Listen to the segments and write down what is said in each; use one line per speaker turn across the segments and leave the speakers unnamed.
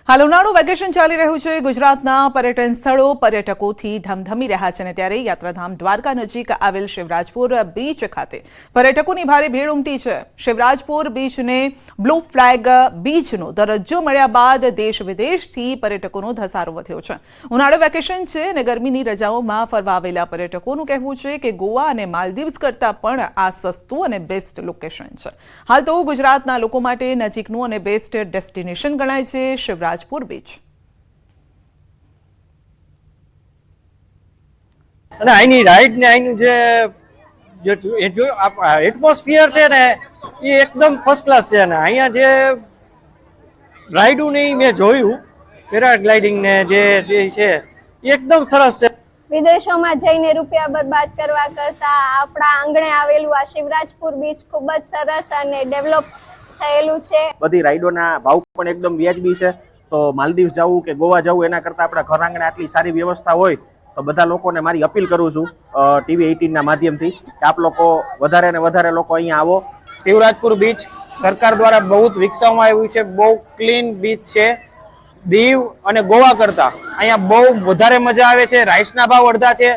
હાલ ઉનાળુ વેકેશન ચાલી રહ્યું છે। ગુજરાતના પર્યટન સ્થળો પર્યટકોથી ધમધમી રહ્યા છે અને ત્યારે યાત્રાધામ દ્વારકા નજીક આવેલ શિવરાજપુર બીચ ખાતે પર્યટકોની ભારે ભીડ ઉમટી છે। શિવરાજપુર બીચને બ્લુ ફ્લેગ બીચનો દરજ્જો મળ્યા બાદ દેશ વિદેશથી પર્યટકોનો ધસારો વધ્યો છે। ઉનાળુ વેકેશન છે અને ગરમીની રજાઓમાં ફરવા આવેલા પર્યટકોનું કહેવું છે કે ગોવા અને માલદીવ્સ કરતાં પણ આ સસ્તું અને બેસ્ટ લોકેશન છે। હાલ તો ગુજરાતના લોકો માટે નજીકનું અને બેસ્ટ ડેસ્ટિનેશન ગણાય છે શિવરાજપુર બીચ।
અને અહીંની રાઈડ ને અહીંનું જે એટમોસ્ફિયર છે ને એ એકદમ ફર્સ્ટ ક્લાસ છે ને અહીંયા જે રાઈડું ને મેં જોયું પેરાગ્લાઇડિંગ ને જે છે એકદમ સરસ છે।
વિદેશોમાં જઈને રૂપિયા બરબાદ કરવા કરતા આપણા આંગણે આવેલું આ શિવરાજપુર બીચ ખૂબ જ સરસ અને ડેવલપ થયેલું છે।
બધી રાઈડોના ભાવ પણ એકદમ વ્યાજબી છે। તો માલદીવ્સ જવું કે ગોવા જવું એના કરતાં આપણા ઘર આંગણે આટલી સારી વ્યવસ્થા હોય તો બધા લોકોને મારી અપીલ કરું છું TV 18 ના માધ્યમથી કે આપ લોકો વધારે ને વધારે લોકો અહીંયા આવો।
શિવરાજપુર બીચ સરકાર દ્વારા બહુ જ વિકસાવવામાં આવ્યું છે। બહુ ક્લીન બીચ છે। દીવ અને ગોવા કરતા અહીંયા બહુ વધારે મજા આવે છે। રાઈસના ભાવ અડધા છે।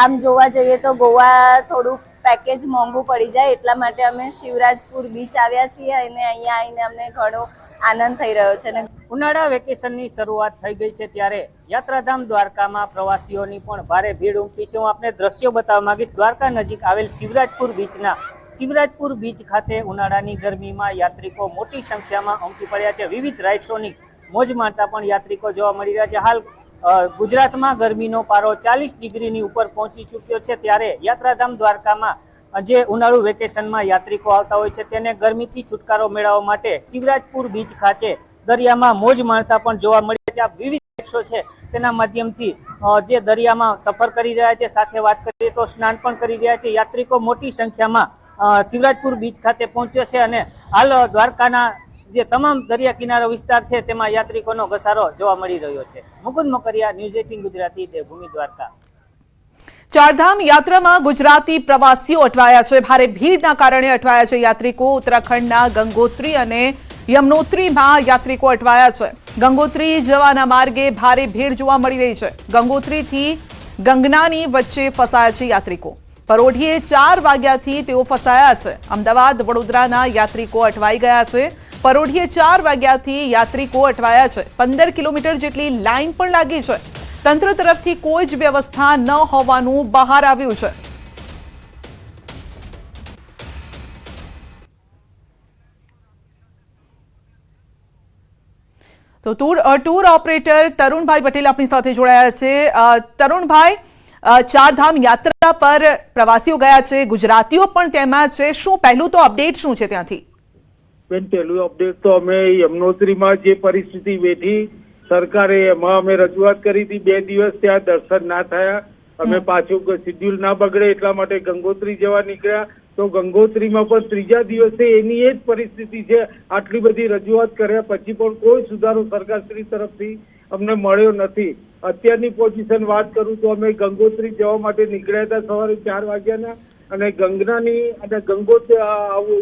આમ જોવા જઈએ તો ગોવા થોડું પેકેજ મોંઘું પડી જાય એટલા માટે અમે શિવરાજપુર બીચ આવ્યા છીએ અને અહીંયા આવીને અમને ઘણો આનંદ થઈ રહ્યો છે।
ઉનાળા વેકેશનની શરૂઆત થઈ ગઈ છે ત્યારે યાત્રાધામ દ્વારકામાં પ્રવાસીઓની પણ ભારે ભીડ ઉમટી છે। હું આપને દ્રશ્યો બતાવવા માંગીશ। દ્વારકા નજીક આવેલ શિવરાજપુર બીચના શિવરાજપુર બીચ ખાતે ઉનાળાની ગરમીમાં યાત્રિકો મોટી સંખ્યામાં ઉમટી પડ્યા છે। વિવિધ રાઇડ્સોની મોજ માણતા પણ યાત્રિકો જોવા મળી રહ્યા છે। હાલ ગુજરાતમાં ગરમીનો પારો 40 ડિગ્રીની ઉપર પહોંચી ચૂક્યો છે ત્યારે યાત્રાધામ દ્વારકામાં જે ઉનાળુ વેકેશનમાં યાત્રિકો આવતા હોય છે તેને ગરમીથી છુટકારો મેળવવા માટે શિવરાજપુર બીચ ખાતે દરિયામાં મોજ માણતા પણ જોવા મળે છે। આ વિવિધ રાઇડ્સો છે તેના માધ્યમથી જે દરિયામાં સફર કરી રહ્યા છે સાથે વાત કરીએ તો સ્નાન પણ કરી રહ્યા છે। યાત્રિકો મોટી સંખ્યામાં શિવરાજપુર બીચ ખાતે પહોંચ્યો છે અને હાલ દ્વારકાના જે તમામ દરિયા કિનારો વિસ્તાર છે તેમાં યાત્રિકોનો ઘસારો જોવા મળી રહ્યો છે। મુકુંદ મોકરિયા, ન્યૂઝ 18 ગુજરાતી, દેવભૂમિ દ્વારકા।
ચારધામ યાત્રામાં ગુજરાતી પ્રવાસીઓ અટવાયા છે। ભારે ભીડના કારણે અટવાયા છે યાત્રિકો। ઉત્તરાખંડના ગંગોત્રી અને યમનોત્રીમાં યાત્રિકો અટવાયા છે। ગંગોત્રી જવાના માર્ગે ભારે ભીડ જોવા મળી રહી છે। ગંગોત્રીથી ગંગનાની વચ્ચે ફસાયા છે યાત્રિકો। પરોઢીએ 4 વાગ્યાથી તેઓ ફસાયા છે। અમદાવાદ વડોદરાના યાત્રિકો અટવાઈ ગયા છે। પરોઢીએ 4 વાગ્યાથી યાત્રિકો અટવાયા છે। 15 કિલોમીટર જેટલી લાઇન પણ લાગી છે। તંત્ર તરફથી કોઈ જ વ્યવસ્થા ન હોવાનું બહાર આવ્યું છે। તો ટૂર ઓપરેટર તરુણભાઈ પટેલ આપણી સાથે જોડાયા છે। તરુણભાઈ, ચારધામ યાત્રા પર પ્રવાસીઓ ગયા છે, ગુજરાતીઓ પણ તેમાં છે, શું પહેલું તો અપડેટ શું છે ત્યાંથી?
બેન, પહેલું અપડેટ તો અમે યમનોત્રીમાં જે પરિસ્થિતિ વેઠી સરકારે એમાં અમે રજૂઆત કરી હતી। 2 દિવસ ત્યાં દર્શન ના થયા। અમે પાછું શેડ્યુલ ના બગડે એટલા માટે ગંગોત્રી જવા નીકળ્યા તો ગંગોત્રીમાં પણ 3જા દિવસે એની એ જ પરિસ્થિતિ છે। આટલી બધી રજૂઆત કર્યા પછી પણ કોઈ સુધારો સરકારશ્રી તરફથી અમને મળ્યો નથી। અત્યારની પોઝિશન વાત કરું તો અમે ગંગોત્રી જવા માટે નીકળ્યા હતા સવારે 4 વાગ્યાના અને ગંગનાની અને ગંગોત્રી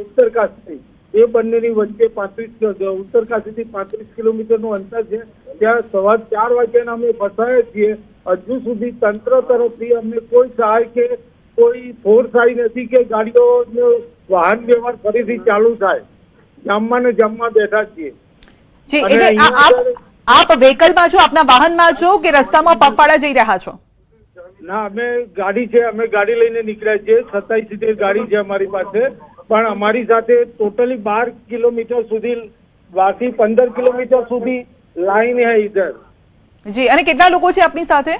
ઉત્તરકાશી એ બંનેની વચ્ચે 35 ઉત્તરકાશીથી 35 કિલોમીટરનું અંતર છે। ત્યાં સવાર 4 વાગ્યાના અમે ફસાયા છીએ। હજુ સુધી તંત્ર તરફથી અમને કોઈ સહાય કે કોઈ ફોર્સ આવી નથી કે ગાડીઓનો વાહન વ્યવહાર ફરીથી ચાલુ થાય। જામમાં ને જામમાં બેઠા છીએ।
આપ વ્હીકલમાં છો, આપના વાહનમાં છો કે રસ્તામાં પગપાળા જઈ રહ્યા છો?
ના, અમે ગાડી છે, અમે ગાડી લઈને નીકળ્યા છીએ। 27 સીટર ગાડી છે અમારી પાસે, પણ અમારી સાથે ટોટલી 12 કિલોમીટર સુધી 12 થી 15 કિલોમીટર સુધી લાઈન હે ઇધર।
જી, અને કેટલા લોકો છે આપની સાથે?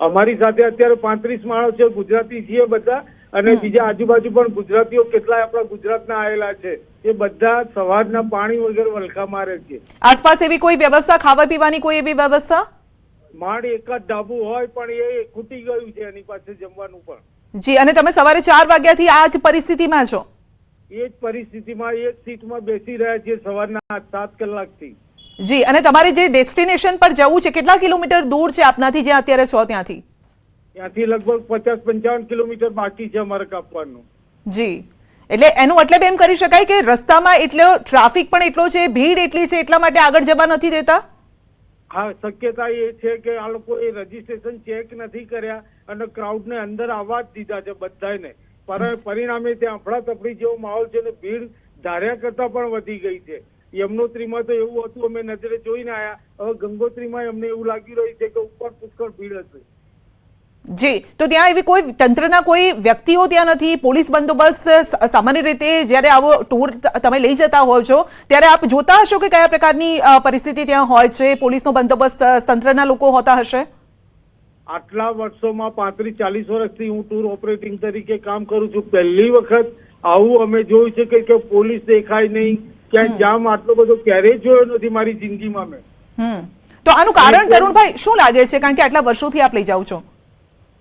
અમારી સાથે અત્યારે 35 માણસ છે। ગુજરાતી છીએ બધા અને બીજા આજુબાજુ પણ ગુજરાતીઓ કેટલાય આપણા ગુજરાતના આવેલા છે। એ બધા સવારના પાણી વગર વલખા મારે છે।
આસપાસ એવી કોઈ વ્યવસ્થા, ખાવા પીવાની કોઈ એવી વ્યવસ્થા?
માંડ એક જ ઢાબુ હોય પણ એ ખૂટી ગયું છે એની પાસે જમવાનું પણ।
જી, અને તમે સવારે 4 વાગ્યાથી આ જ પરિસ્થિતિમાં છો?
એ જ પરિસ્થિતિમાં એક સીટમાં બેસી રહ્યા છીએ સવારના 7 કલાકથી।
જી, અને તમારે જે ડેસ્ટિનેશન પર જવું છે કેટલા કિલોમીટર દૂર છે આપનાથી જ્યાં અત્યારે છો ત્યાંથી?
ત્યાંથી લગભગ 50-55 કિલોમીટર બાકી છે અમારે કાપવાનું।
જી, એટલે એનો મતલબ એમ કરી શકાય કે રસ્તામાં એટલો ટ્રાફિક પણ એટલો છે, ભીડ એટલી છે, એટલા માટે આગળ જવા નથી દેતા.
હા, શક્યતા એ છે કે આ લોકો એ રજીસ્ટ્રેશન ચેક નથી કર્યા અને ક્રાઉડને અંદર આવવા જ દીધા છે બધાને. પરિણામે ત્યાં અફડાતફડી જેવો માહોલ છે અને ભીડ ધાર્યા કરતા પણ વધી ગઈ છે. યમનોત્રીમાં તો એવું હતું, અમે નજરે જોઈને આવ્યા. હવે ગંગોત્રીમાં અમને એવું લાગી રહ્યું છે કે ઉપર પુષ્કળ ભીડ હશે.
જી, તો ત્યાં એવી કોઈ તંત્રના કોઈ વ્યક્તિઓ ત્યાં નથી, પોલીસ બંદોબસ્ત? સામાન્ય રીતે જ્યારે આવો ટૂર તમે લઈ જતા હોવ છો ત્યારે આપ જોતા હશો કે કયા પ્રકારની પરિસ્થિતિ ત્યાં હોય છે, પોલીસનો બંદોબસ્ત, તંત્રના લોકો હોતા હશે?
આટલા વર્ષોમાં 35-40 વર્ષથી હું ટૂર ઓપરેટિંગ તરીકે કામ કરું છું. પહેલી વખત આવું અમે જોયું છે કે પોલીસ દેખાય નહીં, ક્યાંય જામ આટલો બધો ક્યારેય જોયો નથી મારી જિંદગીમાં મેં.
તો આનું કારણ તરુણભાઈ શું લાગે છે, કારણ કે આટલા વર્ષોથી આપ લઈ જાઓ છો?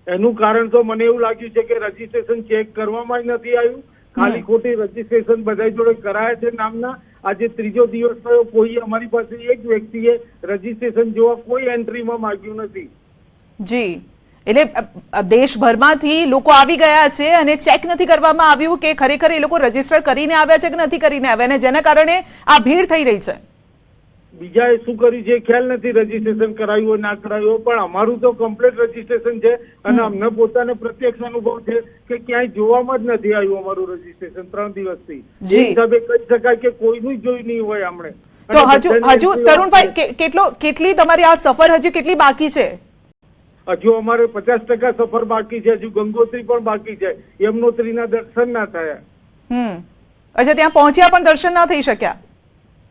એનું કારણ તો મને એવું લાગ્યું છે કે રજીસ્ટ્રેશન ચેક કરવામાં જ નથી આવ્યું. ખાલી ખોટી રજીસ્ટ્રેશન બધા જોડે કરાયા છે નામના. આજે ત્રીજો દિવસ થયો, કોઈ અમારી પાસે એક વ્યક્તિએ રજીસ્ટ્રેશન જોવા કોઈ એન્ટ્રીમાં માંગ્યું નથી.
જી, એટલે દેશભરમાંથી લોકો આવી ગયા છે અને ચેક નથી કરવામાં આવ્યું કે ખરેખર એ લોકો રજીસ્ટર કરીને આવ્યા છે કે નથી કરીને આવ્યા, અને જેના કારણે આ ભીડ થઈ રહી છે.
બીજાએ શું કર્યું છે ખ્યાલ નથી, રજીસ્ટ્રેશન કરાયું હોય ના કરાયું હોય, પણ અમારું તો કમ્પ્લીટ રજીસ્ટ્રેશન છે અને અમને પોતાને પ્રત્યક્ષ અનુભવ છે કે ક્યાંય જોવામાં જ નથી આવ્યું અમારું રજીસ્ટ્રેશન 3 દિવસથી. એ હિસાબે કહી શકાય કે કોઈનું જોઈ નહીં હોય અમને.
તો હજુ તરુણભાઈ કેટલી તમારી આ સફર હજુ કેટલી બાકી છે?
હજુ અમારે 50% સફર બાકી છે. હજુ ગંગોત્રી પણ બાકી છે. યમનોત્રીના દર્શન ના થયા.
અચ્છા, ત્યાં પહોંચ્યા પણ દર્શન ના થઈ શક્યા?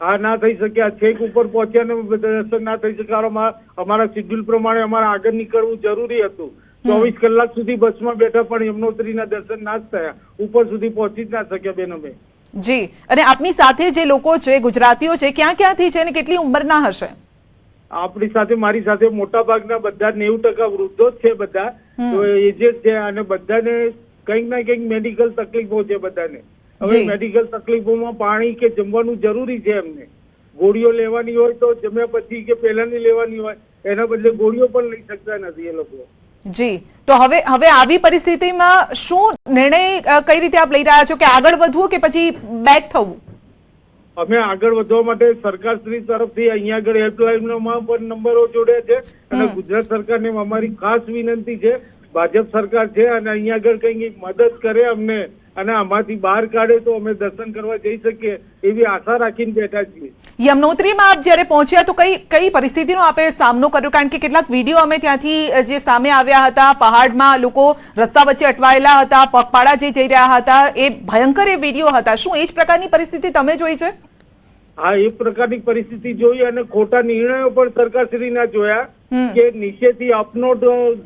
હા, ના થઈ શક્યા. છેક ઉપર પહોંચ્યા ને દર્શન ના થઈ શક્યા. અમારા શેડ્યુલ પ્રમાણે અમારે આગળ નીકળવું જરૂરી હતું. 24 કલાક સુધી બસમાં બેઠા પણ યમનોત્રીના દર્શન ના જ થયા. ઉપર સુધી પહોંચી જ ના શક્યા બેન અમે.
જી, અને આપની સાથે જે લોકો છે, ગુજરાતીઓ છે, ક્યાં ક્યાંથી છે અને કેટલી ઉંમરના હશે?
આપણી સાથે, મારી સાથે મોટા ભાગના બધા 90% વૃદ્ધો જ છે. બધા તો એજેડ છે અને બધાને કંઈક ના કંઈક મેડિકલ તકલીફો છે બધાને. હવે મેડિકલ તકલીફોમાં પાણી કે જમવાનું જરૂરી છે એમને. ગોળીઓ લેવાની હોય તો જમ્યા પછી કે પહેલાની લેવાની હોય, એના બદલે ગોળીઓ પણ લઈ શકતા નથી એ લોકો.
જી, તો હવે આવી પરિસ્થિતિમાં શું નિર્ણય કઈ રીતે આપ લઈ રહ્યા છો, કે આગળ વધવું કે પછી બેક થવું?
અમે આગળ વધવા માટે સરકારશ્રી તરફથી અહીંયા આગળ હેલ્પલાઇનમાં પણ નંબરો જોડ્યા છે અને ગુજરાત સરકારને અમારી ખાસ વિનંતી છે, ભાજપ સરકાર છે અને અહીંયા આગળ કંઈક મદદ કરે અમને અને આમાંથી બહાર કાઢે તો અમે દર્શન કરવા જઈ શકીએ એવી આશા રાખીને બેઠા છીએ.
યમનોત્રીમાં આપ જ્યારે પહોંચ્યા તો કઈ પરિસ્થિતિનો આપે સામનો કર્યો? કારણ કે કેટલાક વિડીયો અમે ત્યાંથી જે સામે આવ્યા હતા, પહાડમાં લોકો રસ્તા વચ્ચે અટવાયેલા હતા, પગપાળા જે જઈ રહ્યા હતા, એ ભયંકર એ વિડીયો હતા. શું એ જ પ્રકારની પરિસ્થિતિ તમે જોઈ છે?
હા, એ પ્રકારની પરિસ્થિતિ જોઈ અને ખોટા નિર્ણયો પણ સરકારશ્રીના જોયા કે નીચેથી અપનો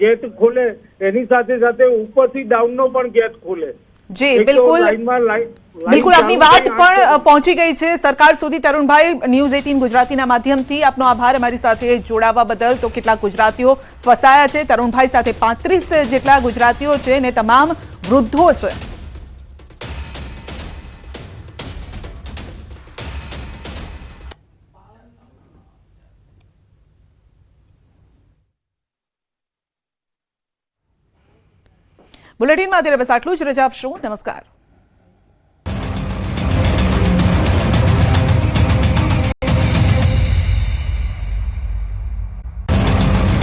ગેટ ખોલે એની સાથે સાથે ઉપરથી ડાઉનનો પણ ગેટ ખોલે.
જી, બિલકુલ આપની વાત પણ પહોંચી ગઈ છે સરકાર સુધી. તરુણભાઈ, ન્યૂઝ 18 ગુજરાતીના માધ્યમથી આપનો આભાર અમારી સાથે જોડાવા બદલ. તો કેટલાક ગુજરાતીઓ ફસાયા છે, તરુણભાઈ સાથે 35 જેટલા ગુજરાતીઓ છે ને તમામ વૃદ્ધો છે. બુલેટિનમાં અત્યારે બસ આટલું જ. રજા આપશો. નમસ્કાર.